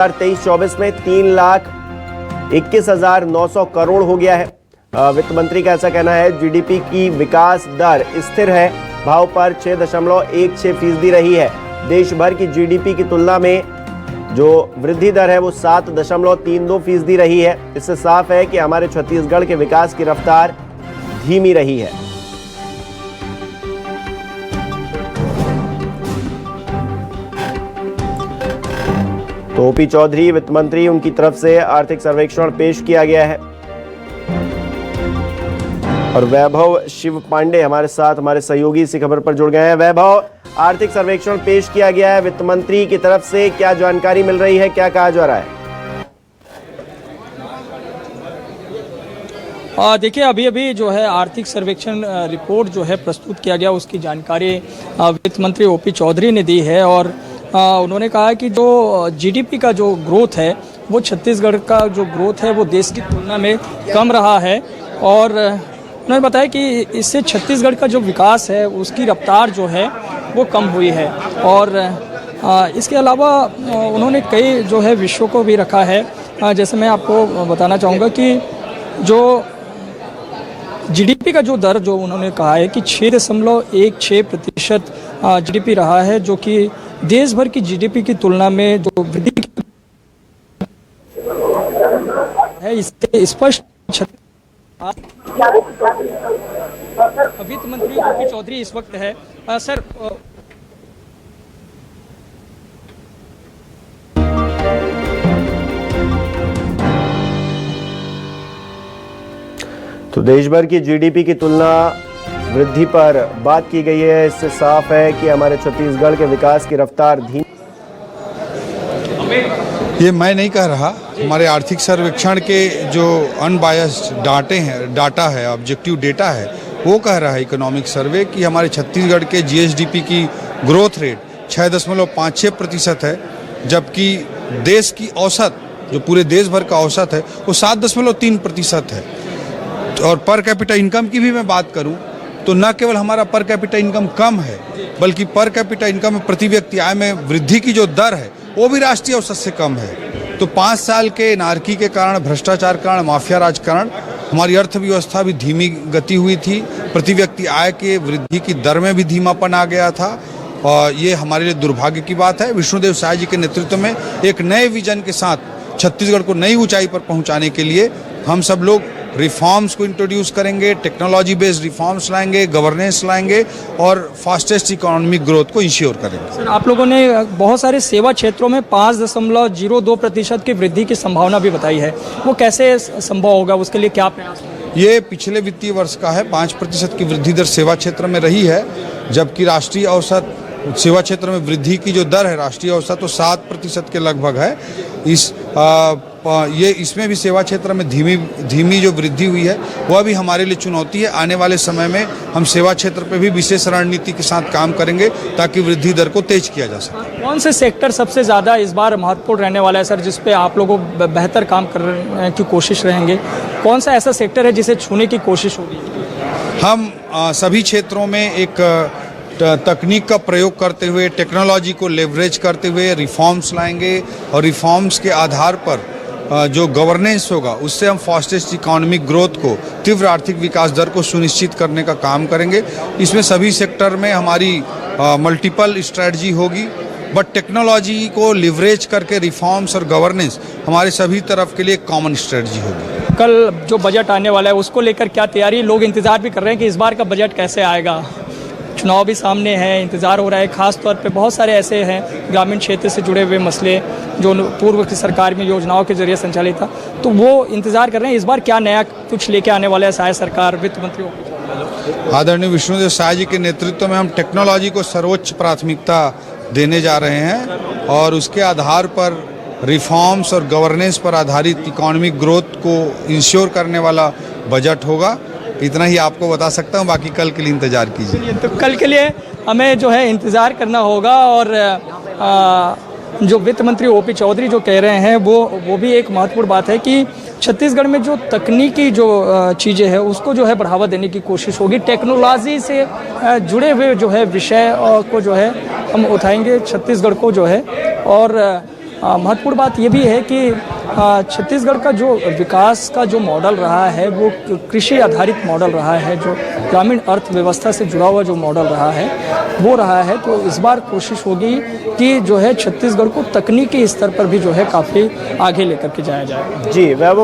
2023-24 में 3,21,900 करोड़ हो गया है। वित्त मंत्री का ऐसा कहना है। जीडीपी की विकास दर स्थिर है, भाव पर 6.16% रही है। देश भर की जीडीपी की तुलना में जो वृद्धि दर है वो 7.32% रही है। इससे साफ है कि हमारे छत्तीसगढ़ के विकास की रफ्तार धीमी रही है। तो ओपी चौधरी वित्त मंत्री, उनकी तरफ से आर्थिक सर्वेक्षण पेश किया गया है। और वैभव शिव पांडे हमारे साथ, हमारे सहयोगी इसी खबर पर जुड़ गए हैं। वैभव, आर्थिक सर्वेक्षण पेश किया गया है वित्त मंत्री की तरफ से, क्या जानकारी मिल रही है, क्या कहा जा रहा है? देखिए, अभी जो है आर्थिक सर्वेक्षण रिपोर्ट जो है प्रस्तुत किया गया, उसकी जानकारी वित्त मंत्री ओपी चौधरी ने दी है। और उन्होंने कहा कि जो जीडीपी का जो ग्रोथ है वो छत्तीसगढ़ का जो ग्रोथ है वो देश की तुलना में कम रहा है। और उन्होंने बताया कि इससे छत्तीसगढ़ का जो विकास है उसकी रफ्तार जो है वो कम हुई है। और इसके अलावा उन्होंने कई जो है विषयों को भी रखा है। जैसे मैं आपको बताना चाहूँगा कि जो जीडीपी का जो दर जो उन्होंने कहा है कि 6.16% जीडीपी रहा है, जो कि देश भर की जीडीपी की तुलना में जो वृद्धि है इससे स्पष्ट। वित्त मंत्री ओपी चौधरी इस वक्त है। सर, तो देश भर की जीडीपी की तुलना वृद्धि पर बात की गई है। इससे साफ है कि हमारे छत्तीसगढ़ के विकास की रफ्तार धीमी। ये मैं नहीं कह रहा, हमारे आर्थिक सर्वेक्षण के जो अनबायस्ड डाटा है, ऑब्जेक्टिव डेटा है, वो कह रहा है इकोनॉमिक सर्वे कि हमारे छत्तीसगढ़ के जीएसडीपी की ग्रोथ रेट 6.56% है, जबकि देश की औसत, जो पूरे देश भर का औसत है, वो 7.3% है। और पर कैपिटा इनकम की भी मैं बात करूं तो न केवल हमारा पर कैपिटा इनकम कम है, बल्कि पर कैपिटा इनकम में प्रति व्यक्ति आय में वृद्धि की जो दर है वो भी राष्ट्रीय औसत से कम है। तो 5 साल के नारकी के कारण, भ्रष्टाचार के कारण, माफिया राज कारण हमारी अर्थव्यवस्था भी धीमी गति हुई थी। प्रति व्यक्ति आय के वृद्धि की दर में भी धीमापन आ गया था। और ये हमारे लिए दुर्भाग्य की बात है। विष्णुदेव साय जी के नेतृत्व में एक नए विजन के साथ छत्तीसगढ़ को नई ऊंचाई पर पहुंचाने के लिए हम सब लोग रिफॉर्म्स को इंट्रोड्यूस करेंगे, टेक्नोलॉजी बेस्ड रिफॉर्म्स लाएंगे, गवर्नेंस लाएंगे और फास्टेस्ट इकोनॉमिक ग्रोथ को इंश्योर करेंगे। सर, आप लोगों ने बहुत सारे सेवा क्षेत्रों में 5.02% की वृद्धि की संभावना भी बताई है, वो कैसे संभव होगा, उसके लिए क्या प्रयास? ये पिछले वित्तीय वर्ष का है। 5% की वृद्धि दर सेवा क्षेत्र में रही है, जबकि राष्ट्रीय औसत सेवा क्षेत्र में वृद्धि की जो दर है राष्ट्रीय औसत तो 7% के लगभग है। इसमें भी सेवा क्षेत्र में धीमी जो वृद्धि हुई है वह भी हमारे लिए चुनौती है। आने वाले समय में हम सेवा क्षेत्र पे भी विशेष रणनीति के साथ काम करेंगे ताकि वृद्धि दर को तेज किया जा सके। कौन से सेक्टर सबसे ज़्यादा इस बार महत्वपूर्ण रहने वाला है सर, जिस पे आप लोगों को बेहतर काम करने की कोशिश रहेंगे? कौन सा ऐसा सेक्टर है जिसे छूने की कोशिश होगी? हम सभी क्षेत्रों में एक तकनीक का प्रयोग करते हुए, टेक्नोलॉजी को लेवरेज करते हुए रिफॉर्म्स लाएंगे और रिफॉर्म्स के आधार पर जो गवर्नेंस होगा उससे हम फास्टेस्ट इकोनॉमिक ग्रोथ को, तीव्र आर्थिक विकास दर को सुनिश्चित करने का काम करेंगे। इसमें सभी सेक्टर में हमारी मल्टीपल स्ट्रेटजी होगी, बट टेक्नोलॉजी को लिवरेज करके रिफॉर्म्स और गवर्नेंस हमारे सभी तरफ के लिए कॉमन स्ट्रेटजी होगी। कल जो बजट आने वाला है उसको लेकर क्या तैयारी? लोग इंतजार भी कर रहे हैं कि इस बार का बजट कैसे आएगा। चुनाव भी सामने है, इंतज़ार हो रहा है। खास तौर पे बहुत सारे ऐसे हैं ग्रामीण क्षेत्र से जुड़े हुए मसले जो पूर्व की सरकार में योजनाओं के जरिए संचालित था, तो वो इंतज़ार कर रहे हैं इस बार क्या नया कुछ लेके आने वाला है साय सरकार, वित्त मंत्री। आदरणीय विष्णुदेव साय जी के नेतृत्व में हम टेक्नोलॉजी को सर्वोच्च प्राथमिकता देने जा रहे हैं और उसके आधार पर रिफॉर्म्स और गवर्नेंस पर आधारित इकोनॉमिक ग्रोथ को इंश्योर करने वाला बजट होगा। इतना ही आपको बता सकता हूँ, बाकी कल के लिए इंतजार कीजिए। तो कल के लिए हमें जो है इंतज़ार करना होगा। और जो वित्त मंत्री ओपी चौधरी जो कह रहे हैं वो भी एक महत्वपूर्ण बात है कि छत्तीसगढ़ में जो तकनीकी जो चीज़ें हैं उसको जो है बढ़ावा देने की कोशिश होगी। टेक्नोलॉजी से जुड़े हुए जो है विषय को जो है हम उठाएंगे छत्तीसगढ़ को जो है। और महत्वपूर्ण बात ये भी है कि छत्तीसगढ़ का जो विकास का जो मॉडल रहा है वो कृषि आधारित मॉडल रहा है, जो ग्रामीण अर्थव्यवस्था से जुड़ा हुआ जो मॉडल रहा है वो रहा है। तो इस बार कोशिश होगी कि जो है छत्तीसगढ़ को तकनीकी स्तर पर भी जो है काफ़ी आगे लेकर के जाया जाए। जी, वैभव